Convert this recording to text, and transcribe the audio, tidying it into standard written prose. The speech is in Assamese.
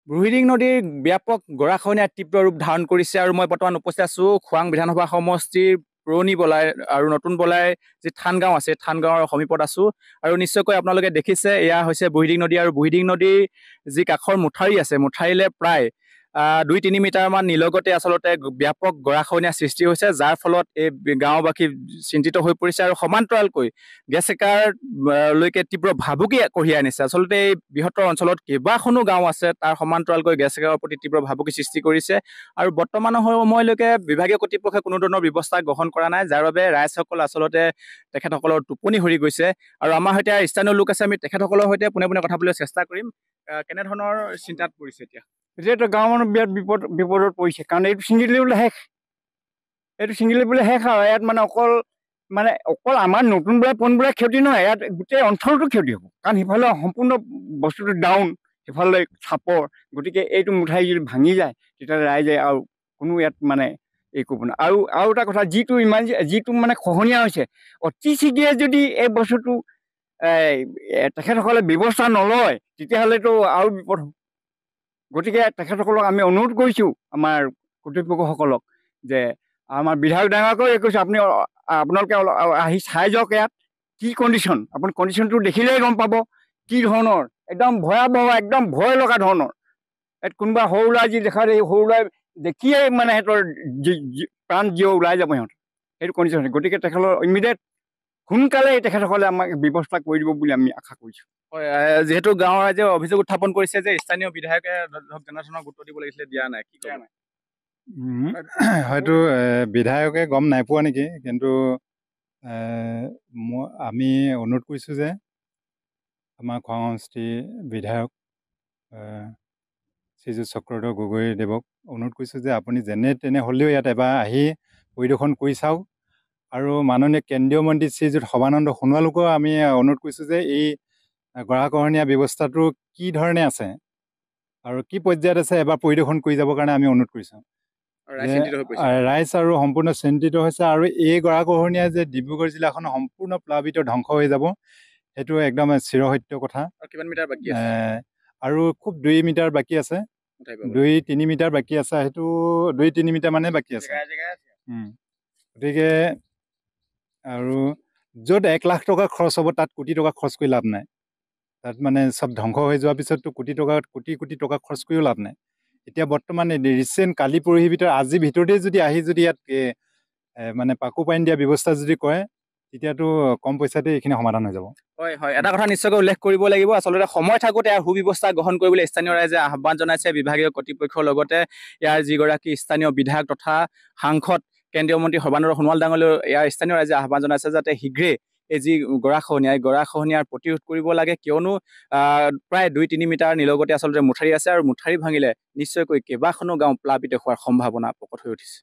বুঢ়ীদিং নদীৰ ব্যাপক গৰাখহনীয়াৰ তীব্ৰ ৰূপ ধাৰণ কৰিছে আৰু মই বৰ্তমান উপস্থিত আছোঁ খোৱাং বিধানসভা সমষ্টিৰ পুৰণি বলাই আৰু নতুন বলাই যি থানগাঁও আছে থানগাঁৱৰ সমীপত আছোঁ আৰু নিশ্চয়কৈ আপোনালোকে দেখিছে এয়া হৈছে বুঢ়ীদিং নদী আৰু বুঢ়ীদিং নদীৰ যি কাষৰ মুঠাৰি আছে মুঠাৰিলে প্ৰায় 2-3 মিটাৰমান নিলগতে আচলতে ব্যাপক গৰাখহনীয়াৰ সৃষ্টি হৈছে যাৰ ফলত এই গাঁওবাসী চিন্তিত হৈ পৰিছে আৰু সমান্তৰালকৈ গেছেকাৰ লৈকে তীব্ৰ ভাবুকি কঢ়িয়াই আনিছে আচলতে এই বৃহত্তৰ অঞ্চলত কেইবাখনো গাঁও আছে তাৰ সমান্তৰালকৈ গেছেকাৰৰ প্ৰতি তীব্ৰ ভাবুকি সৃষ্টি কৰিছে আৰু বৰ্তমানৰ সময়লৈকে বিভাগীয় কৰ্তৃপক্ষই কোনো ধৰণৰ ব্যৱস্থা গ্ৰহণ কৰা নাই যাৰ বাবে ৰাইজসকল আচলতে তেখেতসকলৰ টোপনি সৰি গৈছে আৰু আমাৰ সৈতে স্থানীয় লোক আছে আমি তেখেতসকলৰ সৈতে পোনে পোনে কথা পাতিবলৈ চেষ্টা কৰিম কেনেধৰণৰ চিন্তাত পৰিছে এতিয়া এতিয়াতো গাঁৱৰ মানুহ বিৰাট বিপদত পৰিছে কাৰণ এইটো ছিঙিলে বোলে শেষ আৰু ইয়াত মানে অকল আমাৰ নতুন বোলে পোন বোলে ক্ষতি নহয় ইয়াত গোটেই অঞ্চলটো ক্ষতি হ'ব কাৰণ সিফালে সম্পূৰ্ণ বস্তুটো ডাউন সিফালে চাপৰ গতিকে এইটো মুঠাই যদি ভাঙি যায় তেতিয়াহ'লে ৰাইজে আৰু কোনো ইয়াত মানে এই কৰিব নাই আৰু এটা কথা যিটো মানে খহনীয়া হৈছে অতি শীঘ্ৰে যদি এই বস্তুটো তেখেতসকলে ব্যৱস্থা নলয় তেতিয়াহ'লেতো আৰু বিপদ হ'ব গতিকে তেখেতসকলক আমি অনুৰোধ কৰিছোঁ আমাৰ কৰ্তৃপক্ষসকলক যে আমাৰ বিধায়ক ডাঙৰকৈ কৈছোঁ আপোনালোকে আহি চাই যাওক ইয়াত কি কণ্ডিশ্যন আপুনি কণ্ডিশ্যনটো দেখিলেই গম পাব কি ধৰণৰ একদম ভয়াৱহ একদম ভয় লগা ধৰণৰ ইয়াত কোনোবা সৰু ল'ৰাই যি দেখা দিয়ে সৰু ল'ৰাই দেখিয়েই মানে সিহঁতৰ প্ৰাণ জীৱ ওলাই যাব সিহঁতৰ সেইটো কণ্ডিশ্যন গতিকে তেখেতৰ ইমিডিয়েট সোনকালে তেখেতসকলে আমাক ব্যৱস্থা কৰি দিব বুলি আমি আশা কৰিছোঁ হয় যিহেতু গাঁৱৰ ৰাইজে অভিযোগ উত্থাপন কৰিছে যে স্থানীয় বিধায়কে ধৰক যেনেধৰণৰ গুৰুত্ব দিব লাগিছিলে দিয়া নাই কি কৰা নাই হয়তো বিধায়কে গম নাই পোৱা নেকি কিন্তু আমি অনুৰোধ কৰিছোঁ যে আমাৰ খোৱাং সমষ্টিৰ বিধায়ক শ্ৰীযুত চক্ৰধৰ গগৈদেৱক অনুৰোধ কৰিছোঁ যে আপুনি যেনে তেনে হ'লেও ইয়াত এবাৰ আহি পৰিদৰ্শন কৰি চাওক আৰু মাননীয় কেন্দ্ৰীয় মন্ত্ৰী শ্ৰীযুত সৰ্বানন্দ সোণোৱালকো আমি অনুৰোধ কৰিছোঁ যে এই গৰাখহনীয়া ব্যৱস্থাটো কি ধৰণে আছে আৰু কি পৰ্যায়ত আছে এবাৰ পৰিদৰ্শন কৰি যাবৰ কাৰণে আমি অনুৰোধ কৰিছোঁ ৰাইজ আৰু সম্পূৰ্ণ চিন্তিত হৈছে আৰু এই গৰাখহনীয়াই যে ডিব্ৰুগড় জিলাখন সম্পূৰ্ণ প্লাবিত ধ্বংস হৈ যাব সেইটো একদম চিৰসত্য কথা কিমান মিটাৰ বাকী আছে আৰু খুব 2 মিটাৰ বাকী আছে 2-3 মিটাৰ বাকী আছে সেইটো 2-3 মিটাৰ মানে বাকী আছে গতিকে আৰু য'ত 1 লাখ টকা খৰচ হ'ব তাত কোটি টকা খৰচ কৰি লাভ নাই তাত মানে চব ধ্বংস হৈ যোৱাৰ পিছততো কোটি টকা খৰচ কৰিও লাভ নাই এতিয়া বৰ্তমান ৰিচেণ্ট কালি পৰহিৰ ভিতৰত আজিৰ ভিতৰতে যদি ইয়াত মানে পাকো পানী দিয়া ব্যৱস্থা যদি কৰে তেতিয়াতো কম পইচাতে এইখিনি সমাধান হৈ যাব হয় এটা কথা নিশ্চয়কৈ উল্লেখ কৰিব লাগিব আচলতে সময় থাকোঁতে ইয়াৰ সুব্যৱস্থা গ্ৰহণ কৰিবলৈ স্থানীয় ৰাইজে আহ্বান জনাইছে বিভাগীয় কৰ্তৃপক্ষৰ লগতে ইয়াৰ যিগৰাকী স্থানীয় বিধায়ক তথা সাংসদ কেন্দ্ৰীয় মন্ত্ৰী সৰ্বানন্দ সোণোৱাল ডাঙৰীয়ালৈ ইয়াৰ স্থানীয় ৰাইজে আহ্বান জনাইছে যাতে শীঘ্ৰে এই যি গৰাখহনীয়াৰ প্ৰতিৰোধ কৰিব লাগে কিয়নো প্ৰায় 2-3 মিটাৰ নিলগতে আচলতে মুঠাৰি আছে আৰু মুঠাৰি ভাঙিলে নিশ্চয়কৈ কেইবাখনো গাঁও প্লাবিত হোৱাৰ সম্ভাৱনা প্ৰকট হৈ উঠিছে